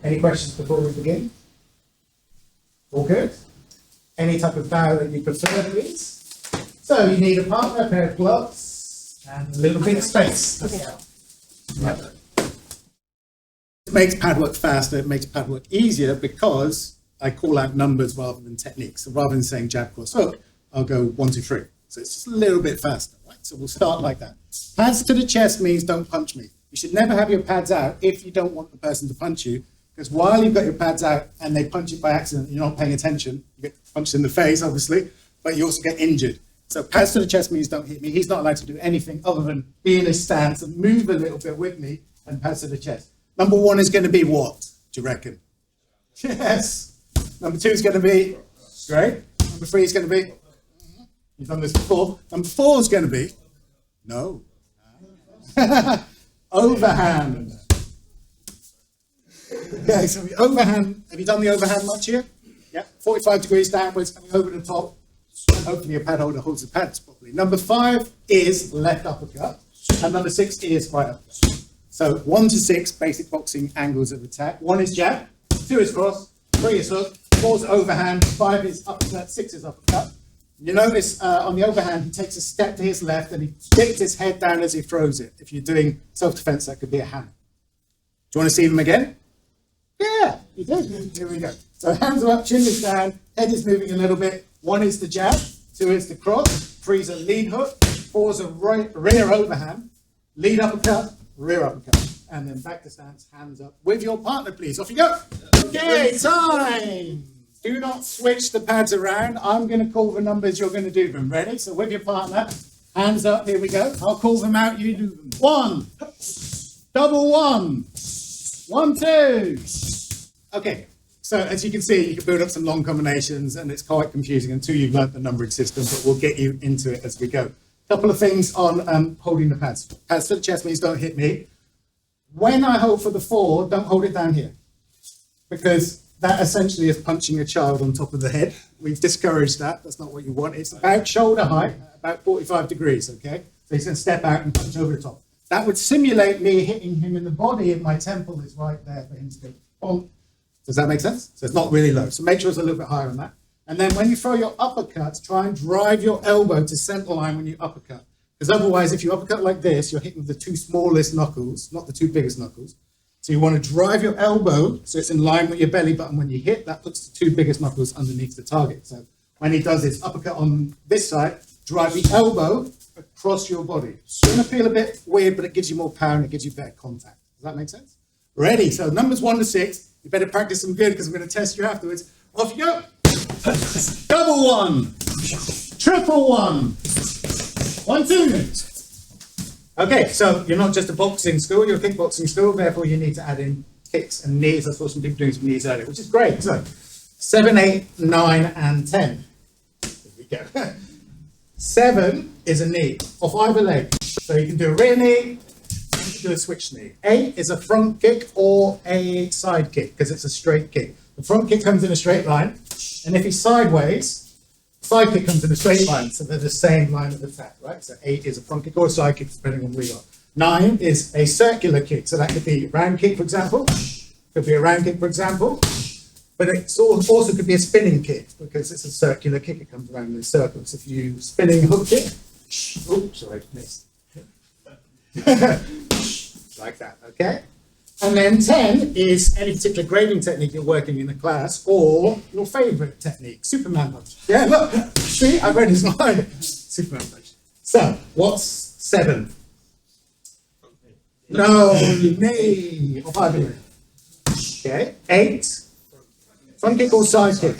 Any questions before we begin? All good? Any type of bow that you prefer, please? So you need a partner, a pair of gloves, and a little bit of space. Yep. It makes pad work faster, it makes pad work easier because I call out numbers rather than techniques. So rather than saying jab, cross, hook, I'll go 1, 2, 3. So it's just a little bit faster, right? So we'll start like that. Pads to the chest means don't punch me. You should never have your pads out if you don't want the person to punch you, because while you've got your pads out and they punch you by accident, you're not paying attention, you get punched in the face, obviously, but you also get injured. So pads to the chest means don't hit me. He's not allowed to do anything other than be in his stance and move a little bit with me, and pads to the chest. Number 1 is going to be what, do you reckon? Yes. Number 2 is going to be, great. Number 3 is going to be, you've done this before. Number 4 is going to be, no. Overhand. Okay, so the overhand, have you done the overhand much here? Yeah, 45 degrees downwards, coming over the top. Hopefully your pad holder holds the pads properly. Number 5 is left uppercut, and number 6 is right uppercut. So 1 to 6 basic boxing angles of attack. 1 is jab, 2 is cross, 3 is hook, 4 is overhand, 5 is uppercut, 6 is uppercut. You notice on the overhand, he takes a step to his left and he dips his head down as he throws it. If you're doing self-defense, that could be a hammer. Do you want to see them again? Yeah, you do. Here we go. So hands are up, chin is down, head is moving a little bit. 1 is the jab, 2 is the cross, 3 is a lead hook, 4 is a rear overhand, lead uppercut, rear uppercut, and then back to stance, hands up with your partner, please. Off you go. Okay, time. Do not switch the pads around. I'm going to call the numbers, you're going to do them. Ready? So with your partner, hands up, here we go. I'll call them out, you do them. 1, double 1, 1, 2. Okay, so as you can see, you can build up some long combinations and it's quite confusing until you've learnt the numbering system, but we'll get you into it as we go. Couple of things on holding the pads. Pads to the chest means don't hit me. When I hold for the 4, don't hold it down here, because that essentially is punching a child on top of the head. We've discouraged that. That's not what you want. It's about shoulder height, about 45 degrees, okay? So he's going to step out and punch over the top. That would simulate me hitting him in the body if my temple is right there for him to go bonk. Does that make sense? So it's not really low. So make sure it's a little bit higher on that. And then when you throw your uppercuts, try and drive your elbow to center line when you uppercut. Because otherwise, if you uppercut like this, you're hitting the 2 smallest knuckles, not the 2 biggest knuckles. So you want to drive your elbow so it's in line with your belly button. When you hit, that puts the 2 biggest knuckles underneath the target. So when he does his uppercut on this side, drive the elbow across your body. It's going to feel a bit weird, but it gives you more power and it gives you better contact. Does that make sense? Ready? So numbers 1 to 6. You better practice them good because I'm going to test you afterwards. Off you go. Double 1, triple 1, 1, 2. Okay, so you're not just a boxing school, you're a kickboxing school, therefore you need to add in kicks and knees. I saw some people doing some knees earlier, which is great. So 7, 8, 9, and 10. Here we go. 7 is a knee off either leg. So you can do a rear knee, you can do a switch knee. 8 is a front kick or a side kick because it's a straight kick. The front kick comes in a straight line, and if he's sideways, side kick comes in a straight line, so they're the same line of attack, right? So 8 is a front kick or a side kick, depending on where you are. 9 is a circular kick, so that could be a round kick, for example. Could be a round kick, for example. But it also could be a spinning kick, because it's a circular kick, it comes around in circles. If you spinning hook kick, oops, sorry, missed. Like that, okay? And then 10 is any particular grading technique you're working in the class, or your favorite technique, Superman punch. Yeah, look, see, I read his mind. Superman punch. So, what's 7? No, knee. Or 5. Okay, 8. Front kick or side kick.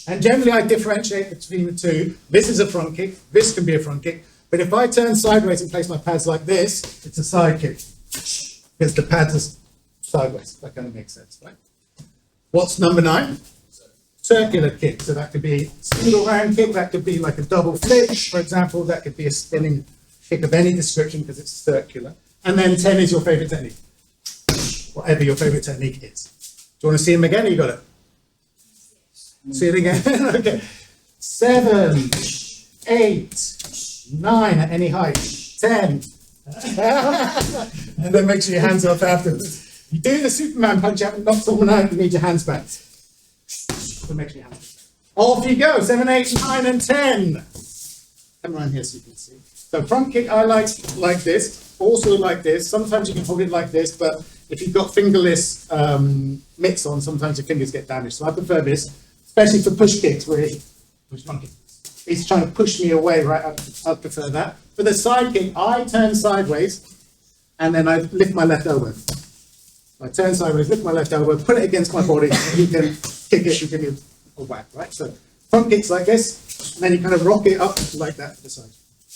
And generally I differentiate between the 2. This is a front kick, this can be a front kick. But if I turn sideways and place my pads like this, it's a side kick. Because the pads are sideways. That kind of makes sense, right? What's number 9? Circular kick. So that could be a single round kick, that could be like a double flip, for example, that could be a spinning kick of any description because it's circular. And then 10 is your favorite technique. Whatever your favorite technique is. Do you want to see them again? Or you got it? See it again? Okay. 7, 8, 9 at any height. 10. And then make sure your hands are up afterwards. You do the Superman punch out and knock someone out, you need your hands back. So make your hands back. Off you go, 7, 8, 9, and 10. Come around here so you can see. So front kick I like this, also like this. Sometimes you can hold it like this, but if you've got fingerless mitts on, sometimes your fingers get damaged. So I prefer this, especially for push kicks where he's trying to push me away, right? I prefer that. For the side kick, I turn sideways and then I lift my left elbow. I turn sideways, lift my left elbow, put it against my body, and you can kick it and give me a whack, right? So front kicks like this, and then you kind of rock it up like that to the side.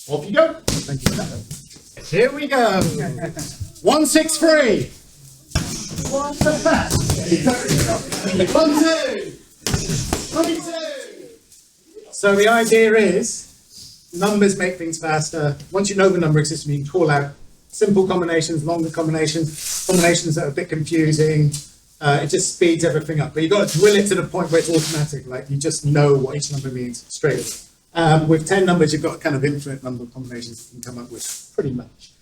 Off you go. Thank you for that. Here we go. 1, 6, 3. 1, 2. 1, 2. 3, 2. So the idea is, numbers make things faster. Once you know the number exists, you can call out simple combinations, longer combinations, combinations that are a bit confusing. It just speeds everything up. But you've got to drill it to the point where it's automatic, like you just know what each number means straight away. With 10 numbers, you've got kind of infinite number of combinations you can come up with, pretty much.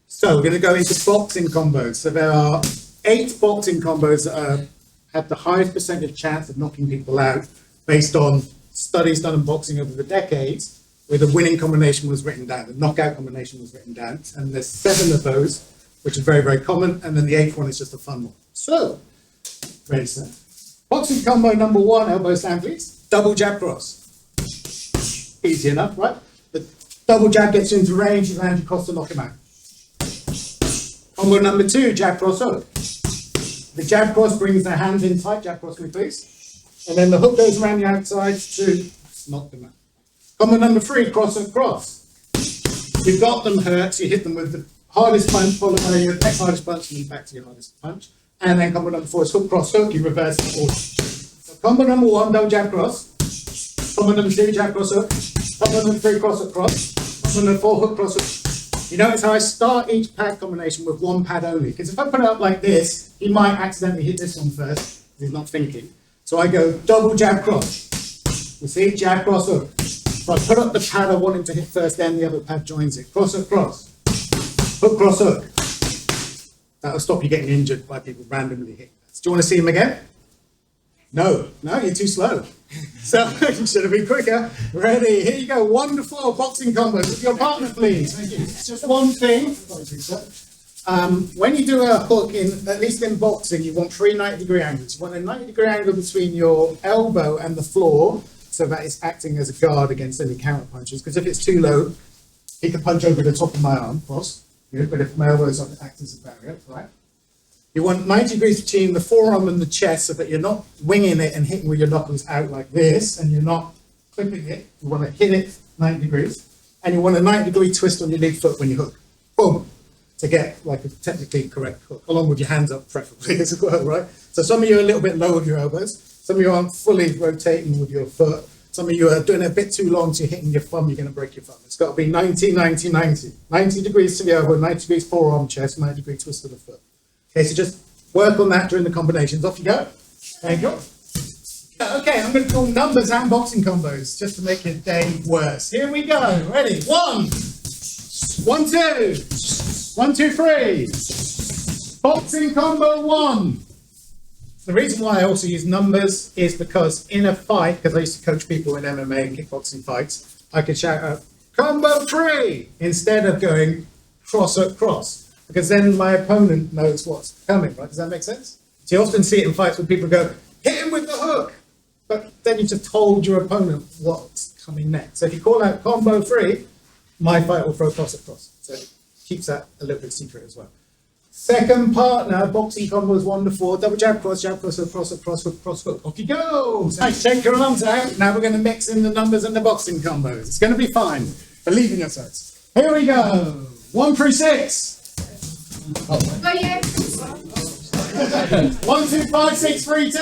So we're going to go into boxing combos. So there are 8 boxing combos that have the highest percentage chance of knocking people out based on studies done in boxing over the decades, where the winning combination was written down, the knockout combination was written down, and there's 7 of those, which is very, very common, and then the 8th one is just a fun one. So, ready, sir? Boxing combo number 1, elbow stand, please. Double jab cross. Easy enough, right? The double jab gets you into range, you land your cross to knock him out. Combo number 2, jab cross hook. The jab cross brings the hands in tight, jab cross me please. And then the hook goes around the outside to knock them out. Combo number 3, cross hook cross. You've got them hurt, so you hit them with the hardest punch, followed by your next hardest punch, and you back to your hardest punch. And then combo number 4 is hook cross hook, you reverse the order. So combo number 1, double jab cross. Combo number 2, jab cross hook. Combo number 3, cross hook cross. Combo number 4, hook cross hook. You notice how I start each pad combination with 1 pad only, because if I put it up like this, he might accidentally hit this one first, because he's not thinking. So I go double jab cross. You see, jab cross hook. So I put up the pad I want him to hit first, then the other pad joins it. Cross hook cross. Hook cross hook. That'll stop you getting injured by people randomly hitting that. Do you want to see him again? No, you're too slow. So you should have been quicker. Ready, here you go. Wonderful boxing combos with your partner, please. Thank you. It's just one thing. When you do a hook, at least in boxing, you want 3 90-degree angles. You want a 90-degree angle between your elbow and the floor, so that it's acting as a guard against any counter punches. Because if it's too low, he can punch over the top of my arm, cross. But if my elbow is on, it acts as a barrier, right? You want 90 degrees between the forearm and the chest so that you're not winging it and hitting with your knuckles out like this, and you're not clipping it. You want to hit it 90 degrees. And you want a 90-degree twist on your lead foot when you hook. Boom! To get like a technically correct hook, along with your hands up preferably as well, right? So some of you are a little bit low with your elbows. Some of you aren't fully rotating with your foot. Some of you are doing it a bit too long, so you're hitting your thumb, you're going to break your thumb. It's got to be 90, 90, 90. 90 degrees to the elbow, 90 degrees forearm, chest, 90 degree twist to the foot. Okay, so just work on that during the combinations. Off you go. Thank you. Okay, I'm going to call numbers and boxing combos just to make your day worse. Here we go. Ready? 1, 1, 2, 1, 2, 3. Boxing combo 1. The reason why I also use numbers is because in a fight, because I used to coach people in MMA and kickboxing fights, I could shout out combo 3 instead of going cross hook cross. Because then my opponent knows what's coming, right? Does that make sense? So you often see it in fights where people go, hit him with the hook. But then you just told your opponent what's coming next. So if you call out combo 3, my fight will throw cross across. So it keeps that a little bit secret as well. Second partner, boxing combo is 1 to 4. Double jab, cross, hook, cross, hook, cross, hook. Off you go. So take your arms out. Now we're going to mix in the numbers and the boxing combos. It's going to be fine. Believe in yourselves. Here we go. 1 through 6. Oh yeah. 1, 2, 5, 6, 3, 2.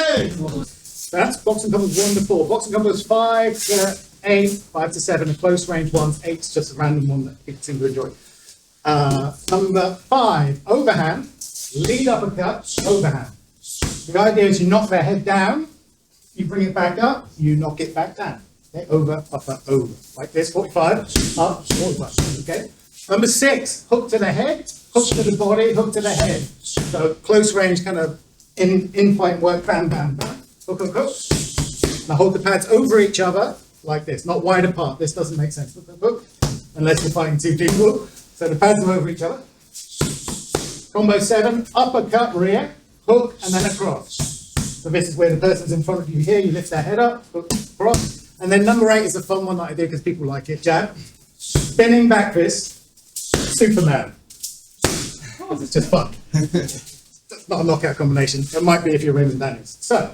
That's boxing combos 1 to 4. Boxing combos 5 to 8, 5 to 7. A close range ones. 8's just a random one that people seem to enjoy. Number 5, overhand, lead uppercut, overhand. The idea is you knock their head down, you bring it back up, you knock it back down. Okay, over, upper, over. Like this, 45, up, 45. Okay? Number 6, hook to the head, hook to the body, hook to the head. So close range kind of in fight work, bam, bam, bam. Hook, hook, hook. Now hold the pads over each other like this, not wide apart. This doesn't make sense. Hook, hook, hook. Unless you're fighting 2 people. So the pads are over each other. Combo 7, uppercut, rear, hook, and then across. So this is where the person's in front of you here, you lift their head up, hook, across. And then number 8 is a fun one that I do because people like it. Jab, spinning back fist, Superman. It's just fun. It's not a knockout combination. It might be if you're Raymond Daniels. So,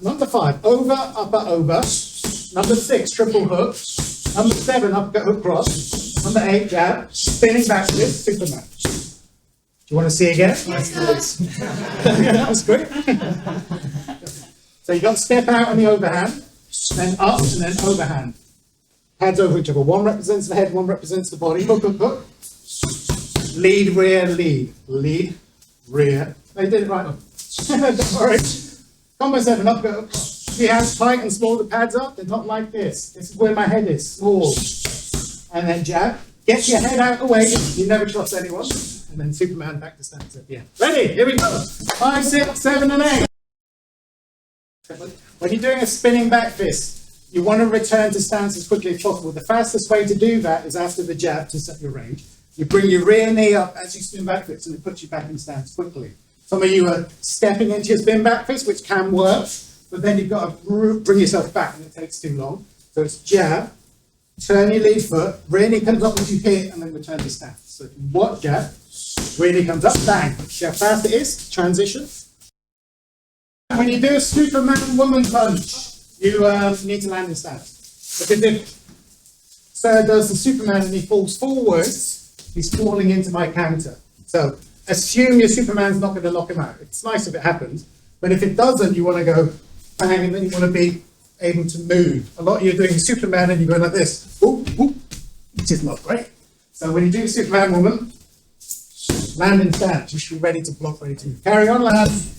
number 5, over, upper, over. Number 6, triple hook. Number 7, uppercut, hook, cross. Number 8, jab, spinning back fist, Superman. Do you want to see again? Yeah, that was quick. So you've got to step out on the overhand, then up, and then overhand. Pads over each other. One represents the head, one represents the body. Hook, hook, hook. Lead, rear, lead. Lead, rear. They did it right. Don't worry. Combo 7, up, go. See how tight and small the pads are? They're not like this. This is where my head is, small. And then jab. Get your head out of the way. You never trust anyone. And then Superman back to stance at the end. Ready? Here we go. 5, 6, 7, and 8. When you're doing a spinning back fist, you want to return to stance as quickly as possible. The fastest way to do that is after the jab to set your range. You bring your rear knee up as you spin back fist and it puts you back in stance quickly. Some of you are stepping into your spin back fist, which can work, but then you've got to bring yourself back and it takes too long. So it's jab, turn your lead foot, rear knee comes up as you hit, and then return to stance. So if you watch jab, rear knee comes up, bang. See how fast it is? Transition. When you do a Superman woman punch, you need to land in stance. Because if Sir does the Superman and he falls forwards, he's falling into my counter. So assume your Superman's not going to knock him out. It's nice if it happens, but if it doesn't, you want to go bang, and then you want to be able to move. A lot of you are doing Superman and you're going like this, whoop, whoop, which is not great. So when you do Superman woman, land in stance. You should be ready to block, ready to move. Carry on, lads.